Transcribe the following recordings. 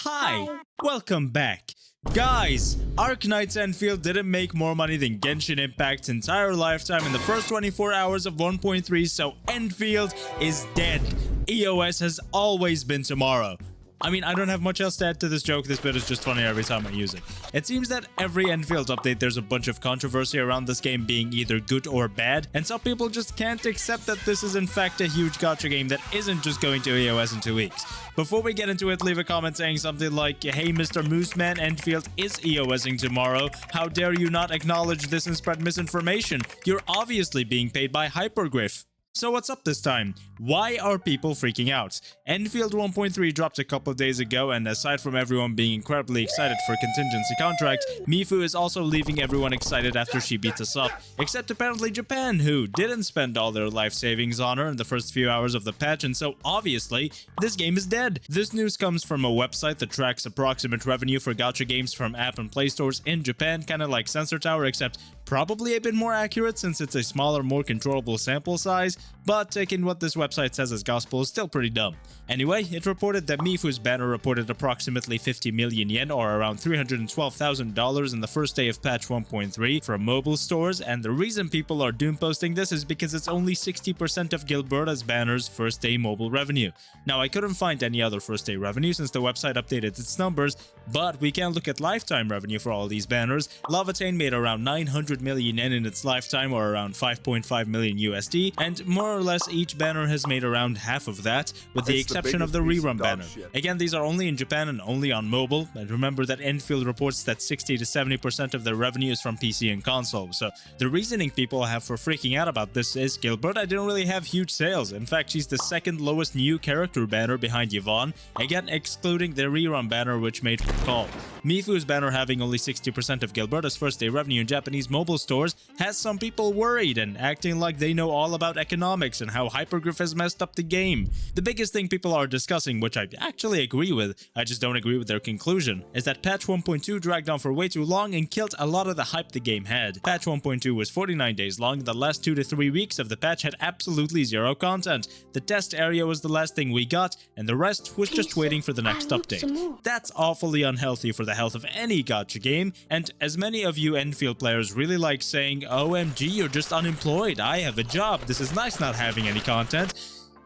Hi, welcome back. Guys, Arknight's Endfield didn't make more money than Genshin Impact's entire lifetime in the first 24 hours of 1.3, so Endfield is dead. EOS has always been tomorrow. I mean, I don't have much else to add to this joke. This bit is just funny every time I use it. It seems that every Endfield update there's a bunch of controversy around this game being either good or bad, and some people just can't accept that this is in fact a huge gacha game that isn't just going to EOS in 2 weeks. Before we get into it, leave a comment saying something like, "Hey Mr. Mooseman, Endfield is EOSing tomorrow. How dare you not acknowledge this and spread misinformation? You're obviously being paid by Hypergriff." So what's up this time? Why are people freaking out? Endfield 1.3 dropped a couple of days ago, and aside from everyone being incredibly excited for contingency contract, Mifu is also leaving everyone excited after she beats us up, except apparently Japan, who didn't spend all their life savings on her in the first few hours of the patch, and so obviously, this game is dead. This news comes from a website that tracks approximate revenue for gacha games from app and play stores in Japan, kinda like Sensor Tower, except probably a bit more accurate since it's a smaller, more controllable sample size, but taking what this website says as gospel is still pretty dumb. Anyway, it reported that Mifu's banner reported approximately 50 million yen, or around $312,000 in the first day of patch 1.3 from mobile stores, and the reason people are doom posting this is because it's only 60% of Gilberta's banner's first day mobile revenue. Now, I couldn't find any other first day revenue since the website updated its numbers, but we can look at lifetime revenue for all these banners. Lavatain made around 900 million yen in its lifetime, or around 5.5 million USD, and more or less each banner has made around half of that, with the exception of the rerun banner. Again, these are only in Japan and only on mobile, and remember that Endfield reports that 60 to 70% of their revenue is from PC and console, so the reasoning people have for freaking out about this is Gilberta didn't really have huge sales. In fact, she's the second lowest new character banner behind Yvonne, again excluding the rerun banner which made call. Mifu's banner having only 60% of Gilberta's first day revenue in Japanese mobile stores has some people worried and acting like they know all about economics and how Hypergriff has messed up the game. The biggest thing people are discussing, which I actually agree with, I just don't agree with their conclusion, is that patch 1.2 dragged on for way too long and killed a lot of the hype the game had. Patch 1.2 was 49 days long, and the last 2 to 3 weeks of the patch had absolutely zero content. The test area was the last thing we got, and the rest was just waiting for the next update. That's awfully unhealthy for the health of any gacha game, and as many of you Endfield players really like saying, "OMG, you're just unemployed, I have a job, this is nice not having any content,"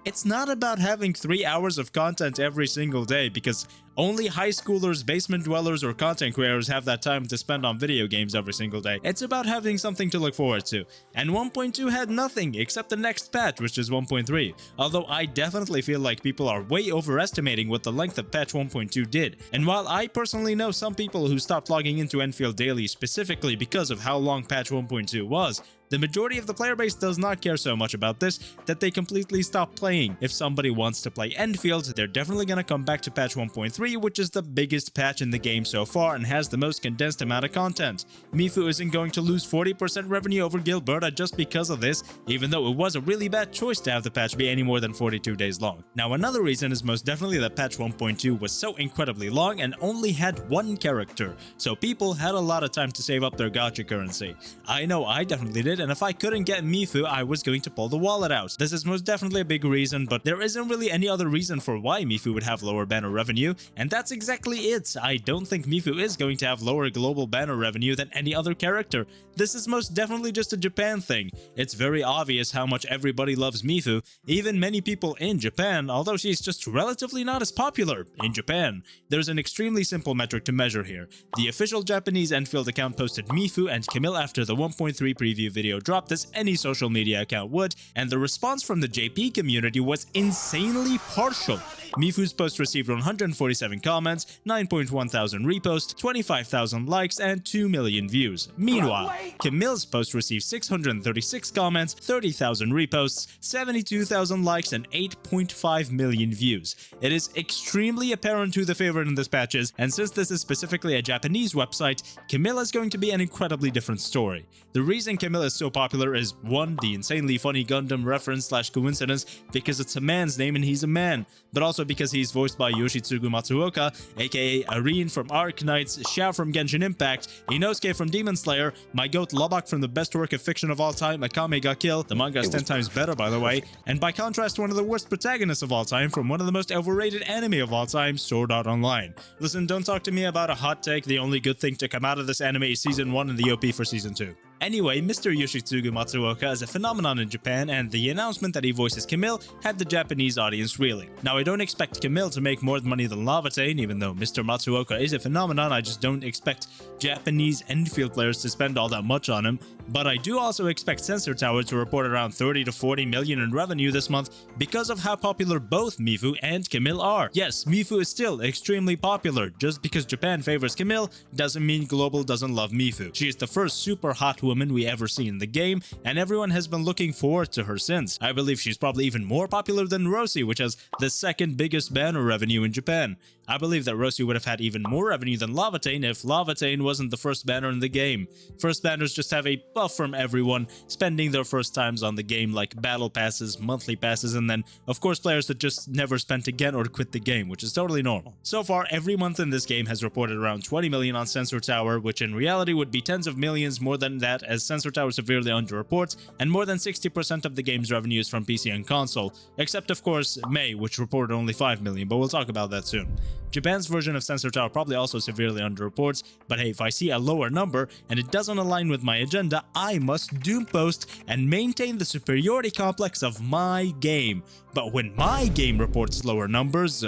it's not about having 3 hours of content every single day, because only high schoolers, basement dwellers, or content creators have that time to spend on video games every single day. It's about having something to look forward to. And 1.2 had nothing except the next patch, which is 1.3. Although I definitely feel like people are way overestimating what the length of patch 1.2 did. And while I personally know some people who stopped logging into Endfield daily specifically because of how long patch 1.2 was, the majority of the player base does not care so much about this that they completely stop playing. If somebody wants to play Endfield, they're definitely gonna come back to patch 1.3, which is the biggest patch in the game so far and has the most condensed amount of content. Mifu isn't going to lose 40% revenue over Gilberta just because of this, even though it was a really bad choice to have the patch be any more than 42 days long. Now, another reason is most definitely that patch 1.2 was so incredibly long and only had one character, so people had a lot of time to save up their gacha currency. I know I definitely did, and if I couldn't get Mifu, I was going to pull the wallet out. This is most definitely a big reason, but there isn't really any other reason for why Mifu would have lower banner revenue, and that's exactly it. I don't think Mifu is going to have lower global banner revenue than any other character. This is most definitely just a Japan thing. It's very obvious how much everybody loves Mifu, even many people in Japan, although she's just relatively not as popular in Japan. There's an extremely simple metric to measure here. The official Japanese Endfield account posted Mifu and Camille after the 1.3 preview video dropped, as any social media account would, and the response from the JP community was insanely partial. Mifu's post received 147 comments, 9.1 thousand reposts, 25,000 likes, and 2 million views. Meanwhile, Camille's post received 636 comments, 30,000 reposts, 72,000 likes, and 8.5 million views. It is extremely apparent who the favorite in this patch is, and since this is specifically a Japanese website, Camille is going to be an incredibly different story. The reason Camille is so popular is 1. The insanely funny Gundam reference / coincidence because it's a man's name and he's a man, but also because he's voiced by Yoshitsugu Matsuoka, aka Arene from Arknights, Xiao from Genshin Impact, Inosuke from Demon Slayer, my goat Lobak from the best work of fiction of all time, Akame ga Kill, the manga is 10 times better by the way, and by contrast one of the worst protagonists of all time from one of the most overrated anime of all time, Sword Art Online. Listen, don't talk to me about a hot take, the only good thing to come out of this anime is Season 1 and the OP for Season 2. Anyway, Mr. Yoshitsugu Matsuoka is a phenomenon in Japan, and the announcement that he voices Camille had the Japanese audience reeling. Now, I don't expect Camille to make more money than Lavatane, even though Mr. Matsuoka is a phenomenon, I just don't expect Japanese Endfield players to spend all that much on him, but I do also expect Sensor Tower to report around 30 to 40 million in revenue this month because of how popular both Mifu and Camille are. Yes, Mifu is still extremely popular. Just because Japan favors Camille doesn't mean Global doesn't love Mifu. She is the first super hot woman we ever see in the game, and everyone has been looking forward to her since. I believe she's probably even more popular than Rosie, which has the second biggest banner revenue in Japan. I believe that Rosie would have had even more revenue than Lavatane if Lavatane wasn't the first banner in the game. First banners just have a buff from everyone spending their first times on the game, like battle passes, monthly passes, and then of course players that just never spent again or quit the game, which is totally normal. So far, every month in this game has reported around 20 million on Sensor Tower, which in reality would be tens of millions more than that, as Sensor Tower severely underreports, and more than 60% of the game's revenue is from PC and console, except of course May, which reported only 5 million, but we'll talk about that soon. Japan's version of Sensor Tower probably also severely underreports, but hey, if I see a lower number and it doesn't align with my agenda, I must doompost and maintain the superiority complex of my game. But when my game reports lower numbers,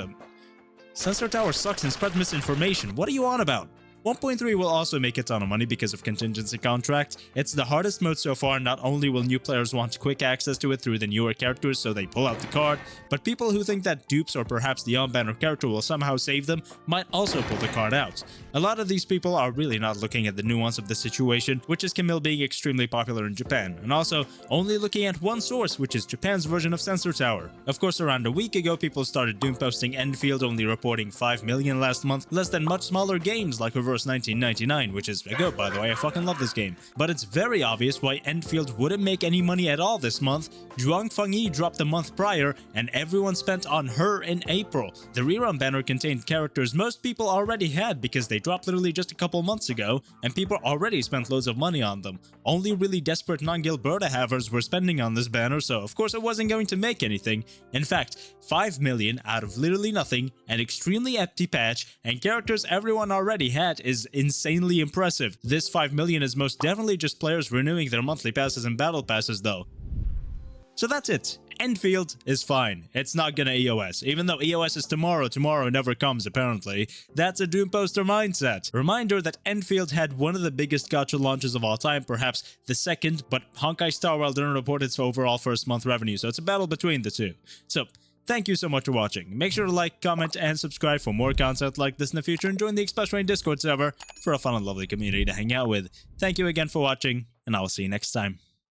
Sensor Tower sucks and spreads misinformation. What are you on about? 1.3 will also make a ton of money because of contingency contract. It's the hardest mode so far. Not only will new players want quick access to it through the newer characters so they pull out the card, but people who think that dupes or perhaps the on-banner character will somehow save them might also pull the card out. A lot of these people are really not looking at the nuance of the situation, which is Camille being extremely popular in Japan, and also only looking at one source, which is Japan's version of Sensor Tower. Of course, around a week ago people started doomposting Endfield, only reporting 5 million last month, less than much smaller games like Reverse 1999, which is a goat by the way, I fucking love this game. But it's very obvious why Endfield wouldn't make any money at all this month. Zhuang Fengyi dropped the month prior, and everyone spent on her in April. The rerun banner contained characters most people already had because they dropped literally just a couple months ago, and people already spent loads of money on them. Only really desperate non-Gilberta havers were spending on this banner, so of course it wasn't going to make anything. In fact, 5 million out of literally nothing, an extremely empty patch, and characters everyone already had is insanely impressive. This 5 million is most definitely just players renewing their monthly passes and battle passes though. So that's it. Endfield is fine. It's not gonna EOS. Even though EOS is tomorrow never comes apparently. That's a doomposter mindset. Reminder that Endfield had one of the biggest gacha launches of all time, perhaps the second, but Honkai Star Rail didn't report its overall first month revenue, so it's a battle between the two. So, thank you so much for watching. Make sure to like, comment, and subscribe for more content like this in the future, and join the Express Train Discord server for a fun and lovely community to hang out with. Thank you again for watching, and I will see you next time.